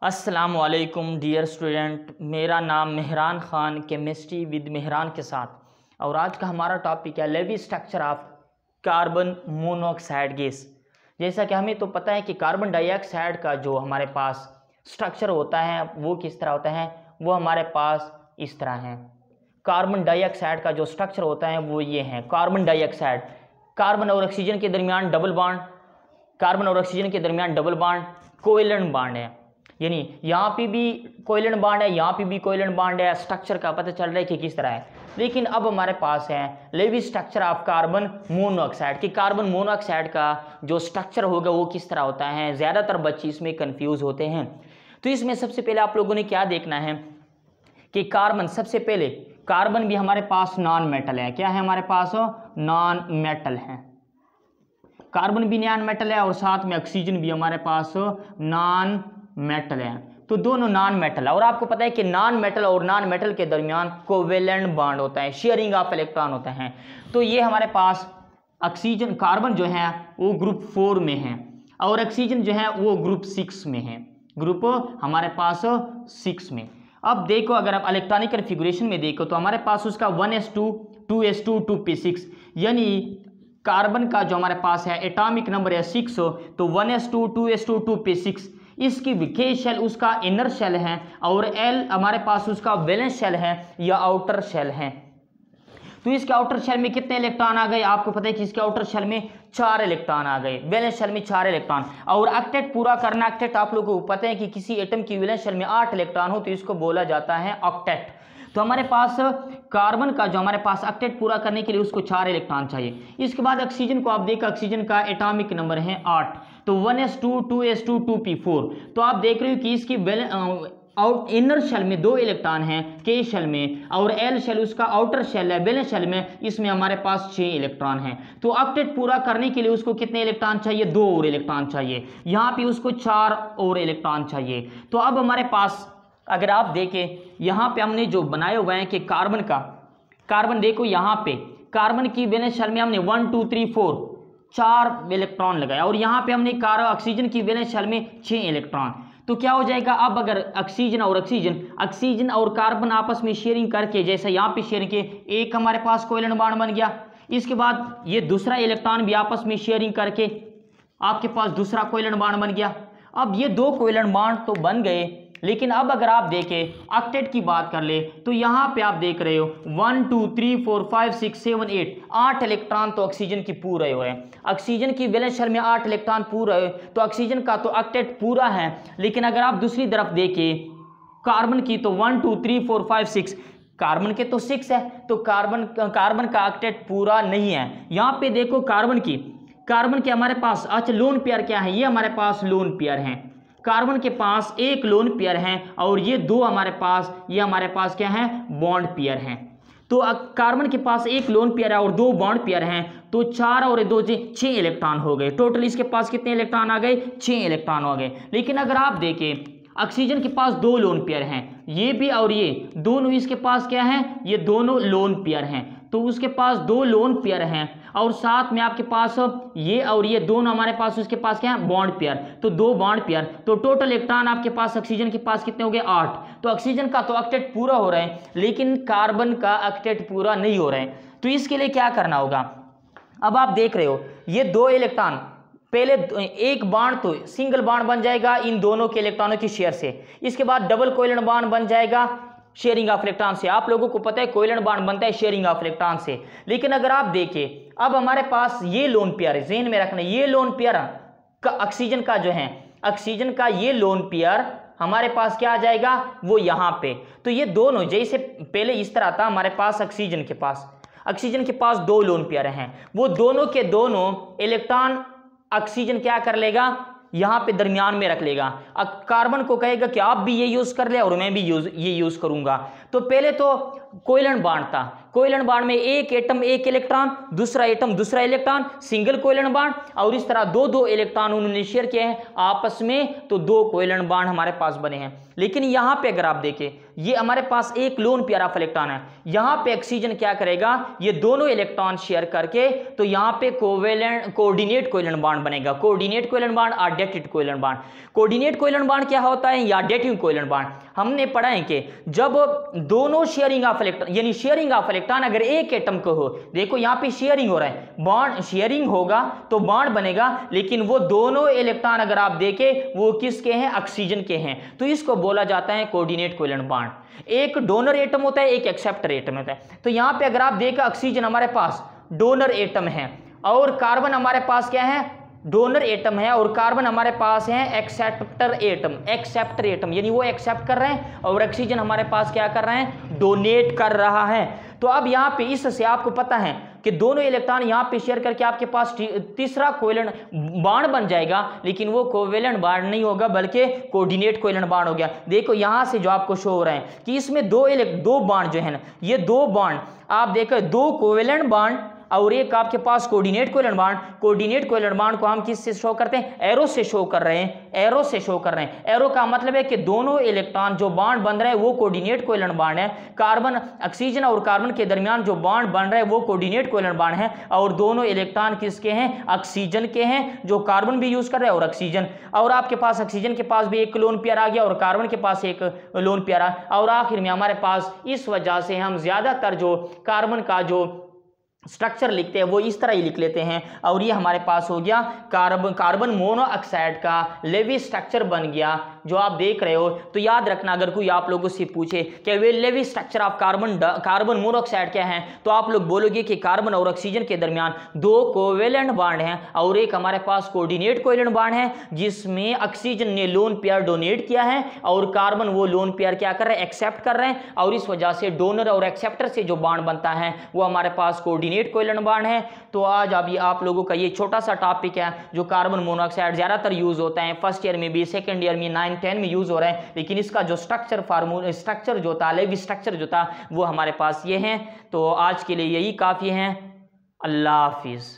अस्सलामुअलैकुम dear student, मेरा नाम मेहरान ख़ान केमिस्ट्री विद मेहरान के साथ। और आज का हमारा टॉपिक है Lewis structure of carbon monoxide gas. जैसा कि हमें तो पता है कि कार्बन डाइऑक्साइड का जो हमारे पास स्ट्रक्चर होता है वो किस तरह होता है, वो हमारे पास इस तरह है। कार्बन डाइऑक्साइड का जो स्ट्रक्चर होता है वो ये है। कार्बन डाइऑक्साइड, कार्बन और ऑक्सीजन के दरमियान डबल बॉन्ड, कार्बन और ऑक्सीजन के दरमियान डबल बॉन्ड कोवेलेंट बॉन्ड है, यानी यहाँ पे भी कोवेलेंट बॉन्ड है, यहाँ पे भी कोवेलेंट बॉन्ड है। स्ट्रक्चर का पता चल रहा है कि किस तरह है। लेकिन अब हमारे पास है Lewis structure of carbon monoxide कि कार्बन मोनोऑक्साइड का जो स्ट्रक्चर होगा वो किस तरह होता है। ज़्यादातर बच्चे इसमें कंफ्यूज होते हैं। तो इसमें सबसे पहले आप लोगों ने क्या देखना है कि कार्बन, सबसे पहले कार्बन भी हमारे पास नॉन मेटल है। क्या है हमारे पास? नॉन मेटल है। कार्बन भी नॉन मेटल है और साथ में ऑक्सीजन भी हमारे पास नॉन मेटल है। तो दोनों नॉन मेटल है। और आपको पता है कि नॉन मेटल और नॉन मेटल के दरमियान कोवेलेंट बॉन्ड होता है, शेयरिंग ऑफ इलेक्ट्रॉन होता है। तो ये हमारे पास ऑक्सीजन, कार्बन जो है वो ग्रुप 4 में है और ऑक्सीजन जो है वो ग्रुप 6 में है, ग्रुप हमारे पास 6 में। अब देखो, अगर आप इलेक्ट्रॉनिक कन्फिगुरेशन में देखो तो हमारे पास उसका 1s2 2s2 2p6, यानी कार्बन का जो हमारे पास है एटॉमिक नंबर है 6, तो 1s2 2s2 2p6 इसकी के शेल उसका इनर शेल है और L हमारे पास उसका वैलेंस शेल है या आउटर शेल है। तो इसके आउटर शेल में कितने इलेक्ट्रॉन आ गए? आपको पता है कि इसके आउटर शेल में 4 इलेक्ट्रॉन आ गए, वैलेंस शेल में 4 इलेक्ट्रॉन। और ऑक्टेट पूरा करना, ऑक्टेट आप लोगों को पता है कि किसी एटम की वैलेंस शेल में 8 इलेक्ट्रॉन हो तो इसको बोला जाता है ऑक्टेट। तो हमारे पास कार्बन का जो हमारे पास ऑक्टेट पूरा करने के लिए उसको 4 इलेक्ट्रॉन चाहिए। इसके बाद ऑक्सीजन को आप देखो, ऑक्सीजन का एटॉमिक नंबर है 8, तो 1s2 2s2 2p4। तो आप देख रहे हो कि इसकी इनर शेल में 2 इलेक्ट्रॉन हैं के शेल में, और L शेल उसका आउटर शेल है वैलेंस शेल में, इसमें हमारे पास 6 इलेक्ट्रॉन हैं। तो ऑक्टेट पूरा करने के लिए उसको कितने इलेक्ट्रॉन चाहिए? 2 और इलेक्ट्रॉन चाहिए। यहाँ पे उसको 4 और इलेक्ट्रॉन चाहिए। तो अब हमारे पास अगर आप देखें यहाँ पे हमने जो बनाए हुए हैं कि कार्बन का, कार्बन देखो यहाँ पे कार्बन की वैलेंस शेल में हमने 1 2 3 4 इलेक्ट्रॉन लगाया और यहाँ पे हमने ऑक्सीजन की वैलेंस शेल में 6 इलेक्ट्रॉन। तो क्या हो जाएगा, अब अगर ऑक्सीजन और कार्बन आपस में शेयरिंग करके, जैसे यहाँ पे शेयरिंग के, एक हमारे पास कोवेलेंट बॉन्ड बन गया। इसके बाद ये दूसरा इलेक्ट्रॉन भी आपस में शेयरिंग करके आपके पास दूसरा कोवेलेंट बॉन्ड बन गया। अब ये 2 कोवेलेंट बॉन्ड तो बन गए, लेकिन अब अगर आप देखें ऑक्टेट की बात कर ले तो यहाँ पे आप देख रहे हो 1 2 3 4 5 6 7 8 इलेक्ट्रॉन तो ऑक्सीजन की पूरे हुए हैं। ऑक्सीजन की वैलेंस शेल में 8 इलेक्ट्रॉन पूरे हुए, तो ऑक्सीजन का तो ऑक्टेट पूरा है। लेकिन अगर आप दूसरी तरफ देखें कार्बन की, तो 1 2 3 4 5 6, कार्बन के तो 6 है, तो कार्बन का ऑक्टेट पूरा नहीं है। यहाँ पे देखो कार्बन के हमारे पास, अच्छा लोन पेयर क्या है? ये हमारे पास लोन पेयर है। कार्बन के पास एक लोन पेयर है और ये 2 हमारे पास क्या है? बॉन्ड पेयर हैं। तो कार्बन के पास एक लोन पेयर है और 2 बॉन्ड पेयर हैं, तो 4 और 2 6 इलेक्ट्रॉन हो गए। टोटल इसके पास कितने इलेक्ट्रॉन आ गए? 6 इलेक्ट्रॉन हो गए। लेकिन अगर आप देखें ऑक्सीजन के पास 2 लोन पेयर हैं, ये भी और ये दोनों इसके पास क्या है? ये दोनों लोन पेयर हैं। तो उसके पास 2 लोन पेयर हैं और साथ में आपके पास ये और ये दोनों हमारे पास, उसके पास क्या है? Bond pair. तो 2 बॉन्ड पेयर, तो टोटल इलेक्ट्रॉन आपके पास ऑक्सीजन के पास कितने हो गए? 8। तो ऑक्सीजन का तो ऑक्टेट पूरा हो रहा है, लेकिन कार्बन का ऑक्टेट पूरा नहीं हो रहा है। तो इसके लिए क्या करना होगा? अब आप देख रहे हो ये 2 इलेक्ट्रॉन, पहले एक बॉन्ड तो सिंगल बॉन्ड बन जाएगा इन दोनों के इलेक्ट्रॉनों की शेयर से। इसके बाद डबल कोवेलेंट बॉन्ड बन जाएगा शेयरिंग ऑफ इलेक्ट्रॉन से। आप लोगों को पता है कोवेलेंट बॉन्ड बनता है शेयरिंग ऑफ इलेक्ट्रॉन से। लेकिन अगर आप देखें अब हमारे पास ये लोन पेयर है, ज़हन में रखना, ये लोन पेयर का ऑक्सीजन का जो है, ऑक्सीजन का ये लोन पेयर हमारे पास क्या आ जाएगा? वो यहाँ पे। तो ये दोनों जैसे पहले इस तरह था, हमारे पास ऑक्सीजन के पास 2 लोन पेयर हैं, वो दोनों के दोनों इलेक्ट्रॉन ऑक्सीजन क्या कर लेगा? यहाँ पे दरमियान में रख लेगा। अब कार्बन को कहेगा कि आप भी ये यूज कर ले और मैं भी ये यूज करूंगा। तो पहले तो कोवैलेंट बॉन्ड था। कोवैलेंट बॉन्ड में एक एटम एक इलेक्ट्रॉन, दूसरा एटम दूसरा इलेक्ट्रॉन, सिंगल कोवैलेंट बॉन्ड, और इस तरह दो दो इलेक्ट्रॉन उन्होंने शेयर किए हैं आपस में, तो दो कोवैलेंट बॉन्ड हमारे पास बने हैं। लेकिन यहां पे अगर आप देखें, ये हमारे पास एक लोन पेयर ऑफ इलेक्ट्रॉन है, यहां पे ऑक्सीजन क्या करेगा, ये दोनों इलेक्ट्रॉन शेयर करके, तो यहां पे कोऑर्डिनेट कोवैलेंट बॉन्ड बनेगा। कोऑर्डिनेट कोवैलेंट बॉन्ड और dative covalent bond. Coordinate covalent bond क्या होता है, या डेटिव कोवैलेंट बॉन्ड। हमने पढ़ा है कि जब दोनों शेयरिंग ऑफ इलेक्ट्रॉन, यानी शेयरिंग ऑफ इलेक्ट्रॉन अगर एक एटम को हो, देखो यहां पे शेयरिंग हो रहा है, बॉन्ड शेयरिंग होगा तो बॉन्ड बनेगा, लेकिन वो दोनों इलेक्ट्रॉन अगर आप देखें वो किसके हैं, ऑक्सीजन के हैं, तो इसको बोला जाता है कोऑर्डिनेट कोवैलेंट बॉन्ड। एक डोनर एटम होता है, एक एक्सेप्टर एटम होता है। तो यहां पे अगर आप देखें, ऑक्सीजन हमारे पास डोनर एटम है और कार्बन हमारे पास क्या है, डोनर एटम है, और कार्बन हमारे पास है एक्सेप्टर एटम। एक्सेप्टर एटम यानी वो एक्सेप्ट कर रहे हैं, और ऑक्सीजन हमारे पास क्या कर रहे हैं, डोनेट कर रहा है। तो अब यहाँ पे इससे आपको पता है कि दोनों इलेक्ट्रॉन यहाँ पे शेयर करके आपके पास तीसरा कोवैलेंट बॉन्ड बन जाएगा, लेकिन वो कोवैलेंट बॉन्ड नहीं होगा बल्कि कोऑर्डिनेट कोवैलेंट बॉन्ड हो गया। देखो यहाँ से जो आपको शो हो रहा है कि इसमें दो बॉन्ड जो है ना, ये दो बॉन्ड आप देखो, दो कोवैलेंट बॉन्ड और एक आपके पास coordinate covalent bond. Coordinate covalent bond को हम किस से शो करते हैं, एरो से शो कर रहे हैं, एरो से शो कर रहे हैं। एरो का मतलब है कि दोनों इलेक्ट्रॉन जो बॉन्ड बन रहे हैं वो कोऑर्डिनेट कोवैलेंट बॉन्ड है। कार्बन, ऑक्सीजन और कार्बन के दरमियान जो बॉन्ड बन रहा है वो कोऑर्डिनेट कोवैलेंट बॉन्ड है, और दोनों इलेक्ट्रॉन किसके हैं, ऑक्सीजन के हैं, जो कार्बन भी यूज कर रहे हैं और ऑक्सीजन। और आपके पास ऑक्सीजन के पास भी एक लोन पेयर आ गया और कार्बन के पास एक लोन पेयर आ, और आखिर में हमारे पास, इस वजह से हम ज्यादातर जो कार्बन का जो स्ट्रक्चर लिखते हैं वो इस तरह ही लिख लेते हैं, और ये हमारे पास हो गया कार्बन मोनोऑक्साइड का लेवी स्ट्रक्चर बन गया, जो आप देख रहे हो। तो याद रखना, अगर कोई आप लोगों से पूछे कि वे Lewis structure of carbon monoxide क्या है, तो आप लोग बोलोगे कि कार्बन और ऑक्सीजन के दरमियान दो कोवैलेंट बॉन्ड हैं, और एक हमारे पास कोऑर्डिनेट कोवैलेंट बॉन्ड है जिसमें ऑक्सीजन ने लोन पेयर डोनेट किया है, और कार्बन वो लोन पेयर क्या कर रहे हैं, एक्सेप्ट कर रहे हैं, और इस वजह से डोनर और एक्सेप्टर से जो बॉन्ड बनता है वो हमारे पास कोऑर्डिनेट कोवैलेंट बॉन्ड है। तो आज अभी आप लोगों का ये छोटा सा टॉपिक है जो कार्बन मोनोऑक्साइड ज्यादातर यूज होता है, फर्स्ट ईयर में भी, सेकंड ईयर में, 9, 10 में यूज हो रहा है, लेकिन इसका जो स्ट्रक्चर जो था, लेवी स्ट्रक्चर जो था, वो हमारे पास ये है। तो आज के लिए यही काफी है। अल्लाह हाफिज।